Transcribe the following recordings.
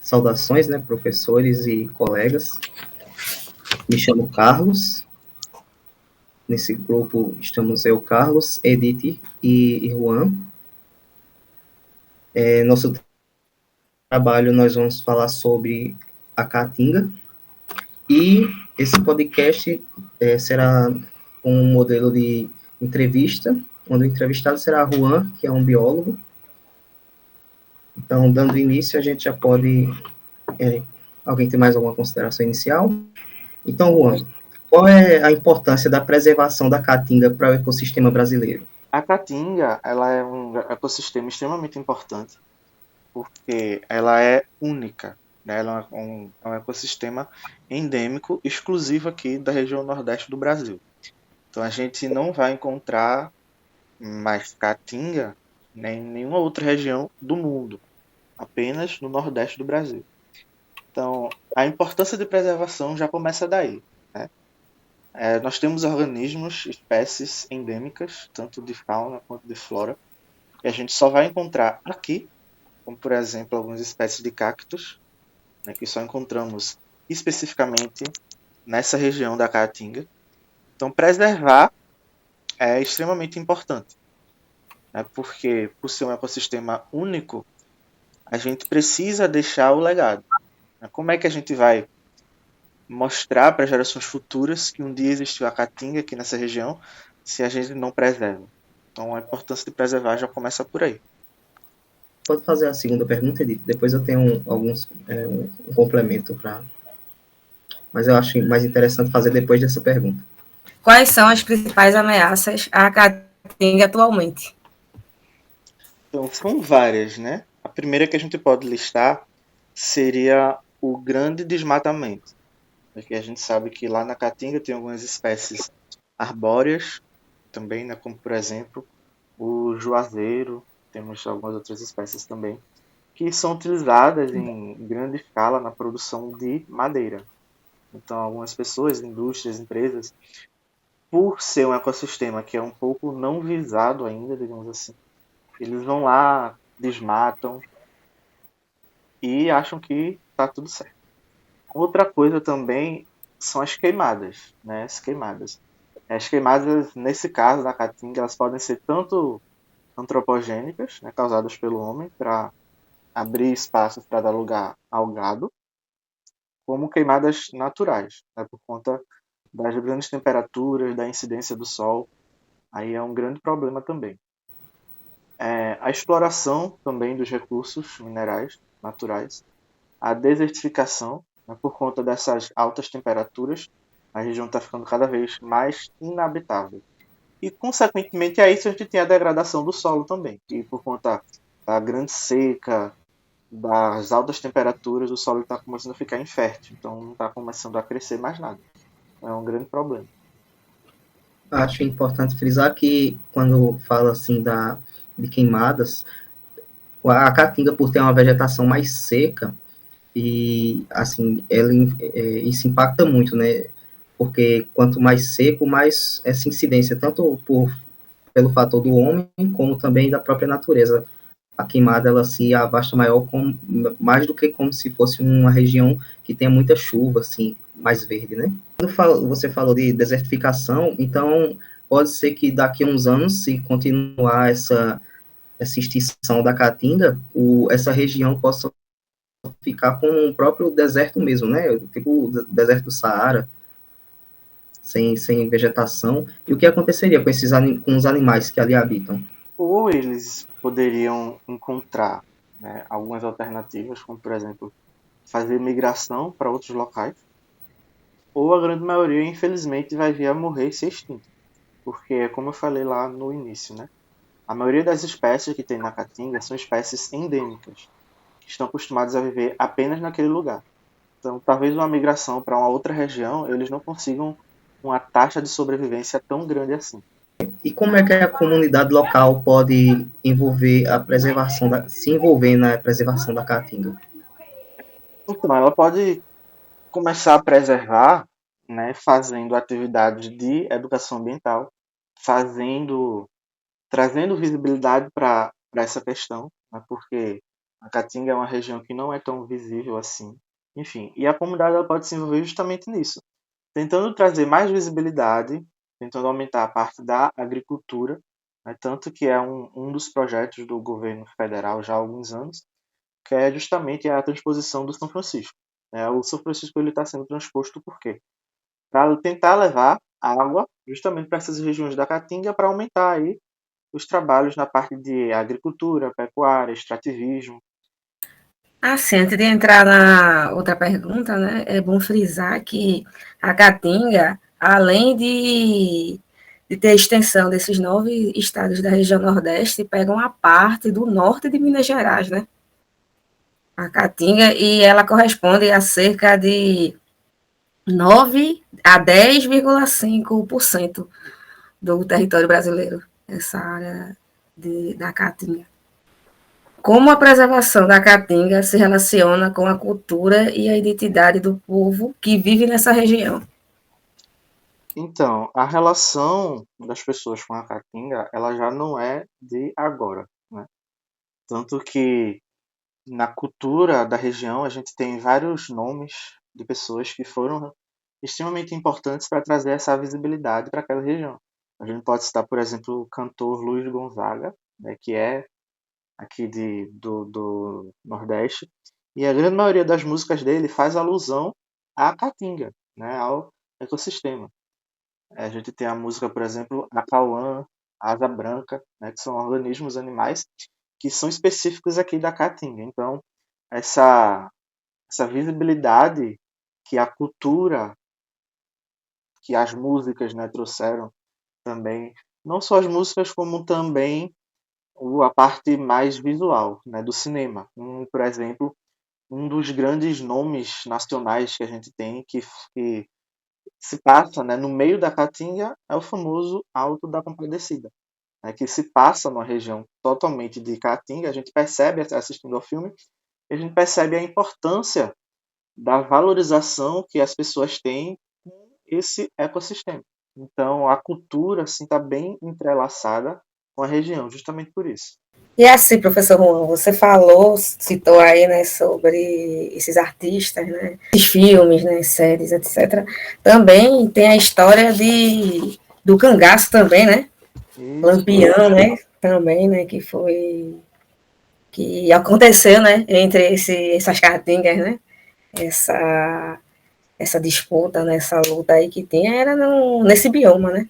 Saudações, né, professores e colegas. Me chamo Carlos. Nesse grupo estamos eu, Carlos, Edith e Juan. Nosso trabalho nós vamos falar sobre a Caatinga. E esse podcast será um modelo de entrevista, onde o entrevistado será Juan, que é um biólogo. Então, dando início, a gente já pode... alguém tem mais alguma consideração inicial? Então, Juan, qual é a importância da preservação da caatinga para o ecossistema brasileiro? A caatinga, ela é um ecossistema extremamente importante porque ela é única, né? Ela é um ecossistema endêmico exclusivo aqui da região nordeste do Brasil. Então a gente não vai encontrar mais caatinga nem em nenhuma outra região do mundo, apenas no nordeste do Brasil. Então a importância de preservação já começa daí, né? Nós temos organismos, espécies endêmicas, tanto de fauna quanto de flora, que a gente só vai encontrar aqui, como por exemplo algumas espécies de cactos, né, que só encontramos especificamente nessa região da Caatinga. Então preservar é extremamente importante, né, porque por ser um ecossistema único, a gente precisa deixar o legado. Né? Como é que a gente vai mostrar para gerações futuras que um dia existiu a Caatinga aqui nessa região se a gente não preserva? Então a importância de preservar já começa por aí. Pode fazer a segunda pergunta, Edith. Depois eu tenho um complemento para... Mas eu acho mais interessante fazer depois dessa pergunta. Quais são as principais ameaças à caatinga atualmente? Então, são várias, né? A primeira que a gente pode listar seria o grande desmatamento. Porque a gente sabe que lá na Caatinga tem algumas espécies arbóreas também, né? Como por exemplo o juazeiro, temos algumas outras espécies também, que são utilizadas em grande escala na produção de madeira. Então, algumas pessoas, indústrias, empresas, por ser um ecossistema que é um pouco não visado ainda, digamos assim, eles vão lá, desmatam e acham que está tudo certo. Outra coisa também são as queimadas, né? As queimadas, nesse caso da caatinga, elas podem ser tanto antropogênicas, né, causadas pelo homem para abrir espaços para dar lugar ao gado, como queimadas naturais, né, por conta das grandes temperaturas, da incidência do sol. Aí é um grande problema também. A exploração também dos recursos minerais naturais, a desertificação, né, por conta dessas altas temperaturas, a região está ficando cada vez mais inabitável. E, consequentemente, a isso a gente tem a degradação do solo também, que por conta da grande seca, das altas temperaturas, o solo está começando a ficar infértil, então não está começando a crescer mais nada. É um grande problema. Acho importante frisar que, quando fala assim de queimadas, a caatinga, por ter uma vegetação mais seca, e assim, isso impacta muito, né? Porque quanto mais seco, mais essa incidência, tanto pelo fator do homem, como também da própria natureza. A queimada, ela se abasta mais do que como se fosse uma região que tenha muita chuva, assim, mais verde, né? Quando você falou de desertificação, então pode ser que daqui a uns anos, se continuar essa extinção da caatinga, essa região possa ficar com o próprio deserto mesmo, né? Tipo o deserto do Saara, sem vegetação. E o que aconteceria com com os animais que ali habitam? Ou eles poderiam encontrar, né, algumas alternativas, como por exemplo fazer migração para outros locais, ou a grande maioria, infelizmente, vai vir a morrer e ser extinta. Porque, como eu falei lá no início, né, a maioria das espécies que tem na Caatinga são espécies endêmicas, que estão acostumadas a viver apenas naquele lugar. Então, talvez uma migração para uma outra região, eles não consigam uma taxa de sobrevivência tão grande assim. E como é que a comunidade local pode se envolver na preservação da caatinga? Então, ela pode começar a preservar, né, fazendo atividades de educação ambiental, trazendo visibilidade para essa questão, né, porque A Caatinga é uma região que não é tão visível assim. Enfim, e a comunidade ela pode se envolver justamente nisso, tentando trazer mais visibilidade, tentando aumentar a parte da agricultura, né, tanto que é um dos projetos do governo federal já há alguns anos, que é justamente a transposição do São Francisco. O São Francisco está sendo transposto por quê? Para tentar levar água justamente para essas regiões da Caatinga para aumentar aí os trabalhos na parte de agricultura, pecuária, extrativismo. Assim, antes de entrar na outra pergunta, né, é bom frisar que a Caatinga, além de ter extensão desses 9 estados da região Nordeste, pega uma parte do norte de Minas Gerais, né? A Caatinga, e ela corresponde a cerca de 9 a 10,5% do território brasileiro, essa área da Caatinga. Como a preservação da Caatinga se relaciona com a cultura e a identidade do povo que vive nessa região? Então, a relação das pessoas com a Caatinga, ela já não é de agora, né? Tanto que na cultura da região a gente tem vários nomes de pessoas que foram extremamente importantes para trazer essa visibilidade para aquela região. A gente pode citar, por exemplo, o cantor Luiz Gonzaga, né, que é aqui do Nordeste, e a grande maioria das músicas dele faz alusão à Caatinga, né, ao ecossistema. A gente tem a música, por exemplo, Acauã, Asa Branca, né, que são organismos animais que são específicos aqui da Caatinga. Então, essa visibilidade que a cultura, que as músicas, né, trouxeram também, não só as músicas, como também a parte mais visual, né, do cinema. Por exemplo, um dos grandes nomes nacionais que a gente tem que se passa, né, no meio da Caatinga é o famoso Alto da Compadecida, né, que se passa numa região totalmente de Caatinga. A gente percebe assistindo ao filme, e a gente percebe a importância da valorização que as pessoas têm com esse ecossistema. Então, a cultura assim está bem entrelaçada com a região, justamente por isso. E assim, professor Juan, você falou, citou aí, né, sobre esses artistas, né, esses filmes, né, séries, etc. Também tem a história do cangaço também, né? Isso. Lampião, né? Também, né? Que aconteceu, né? Entre essas caatingas, né? Essa, essa disputa, né, essa luta aí que tinha era nesse bioma, né?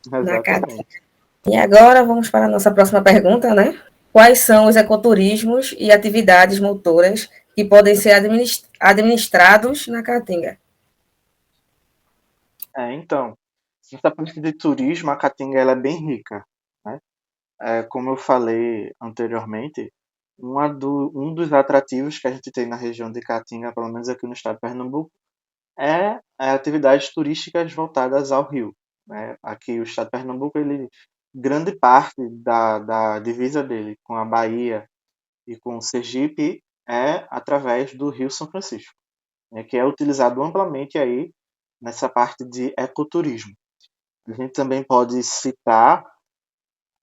Na caatinga. Exatamente. E agora vamos para a nossa próxima pergunta, né? Quais são os ecoturismos e atividades motoras que podem ser administrados na Caatinga? Então, essa parte de turismo, a Caatinga ela é bem rica, né? Como eu falei anteriormente, um dos atrativos que a gente tem na região de Caatinga, pelo menos aqui no estado de Pernambuco, é atividades turísticas voltadas ao rio, né? Aqui o estado de Pernambuco, grande parte da divisa dele com a Bahia e com o Sergipe é através do Rio São Francisco, né, que é utilizado amplamente aí nessa parte de ecoturismo. A gente também pode citar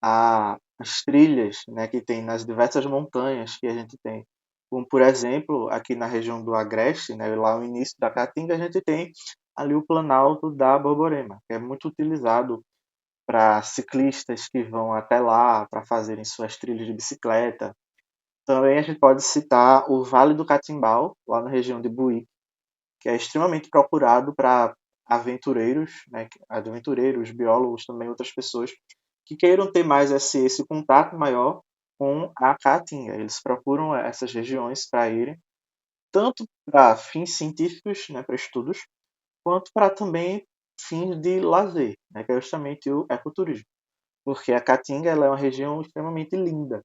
as trilhas, né, que tem nas diversas montanhas que a gente tem. Como, por exemplo, aqui na região do Agreste, né, lá no início da Caatinga, a gente tem ali o Planalto da Borborema, que é muito utilizado para ciclistas que vão até lá para fazerem suas trilhas de bicicleta. Também a gente pode citar o Vale do Catimbau, lá na região de Buíque, que é extremamente procurado para aventureiros, né, aventureiros, biólogos, também outras pessoas que queiram ter mais esse contato maior com a Caatinga. Eles procuram essas regiões para irem, tanto para fins científicos, né, para estudos, quanto para também fins de lazer, né, que é justamente o ecoturismo. Porque a Caatinga ela é uma região extremamente linda.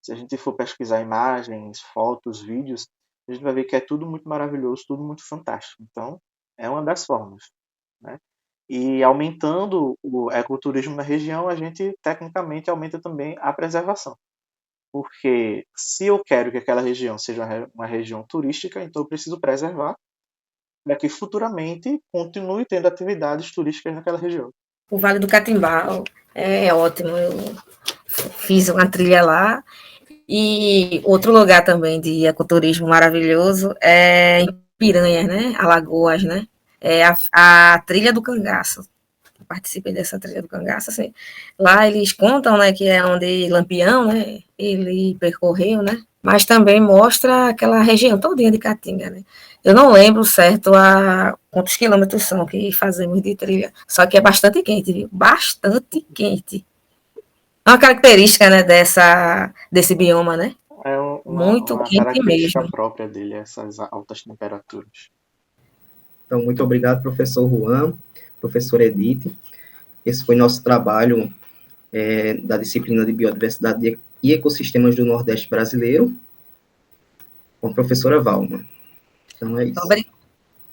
Se a gente for pesquisar imagens, fotos, vídeos, a gente vai ver que é tudo muito maravilhoso, tudo muito fantástico. Então, é uma das formas, né? E aumentando o ecoturismo na região, a gente tecnicamente aumenta também a preservação. Porque se eu quero que aquela região seja uma região turística, então eu preciso preservar para que futuramente continue tendo atividades turísticas naquela região. O Vale do Catimbau é ótimo. Eu fiz uma trilha lá E outro lugar também de ecoturismo maravilhoso é em Piranhas, né? Alagoas, né? É a Trilha do Cangaço. Eu participei dessa Trilha do Cangaço, assim. Lá eles contam, né, que é onde Lampião, né, ele percorreu, né? Mas também mostra aquela região todinha de Caatinga, né? Eu não lembro certo a quantos quilômetros são que fazemos de trilha, só que é bastante quente, viu? Bastante quente. É uma característica, né, desse bioma, né? É Muito uma quente característica mesmo. própria dele, essas altas temperaturas. Então, muito obrigado, professor Juan, professor Edith. Esse foi nosso trabalho da disciplina de Biodiversidade e Ecossistemas do Nordeste Brasileiro, com a professora Valma. Então, é isso.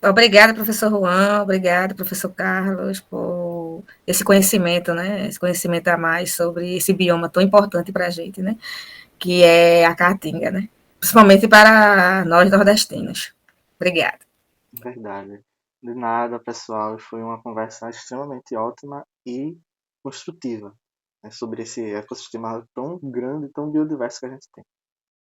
Obrigada, professor Juan, obrigada, professor Carlos, por esse conhecimento, né? Esse conhecimento a mais sobre esse bioma tão importante para a gente, né? Que é a Caatinga, né? Principalmente para nós nordestinos. Obrigada. Verdade. De nada, pessoal. Foi uma conversa extremamente ótima e construtiva, né, sobre esse ecossistema tão grande e tão biodiverso que a gente tem.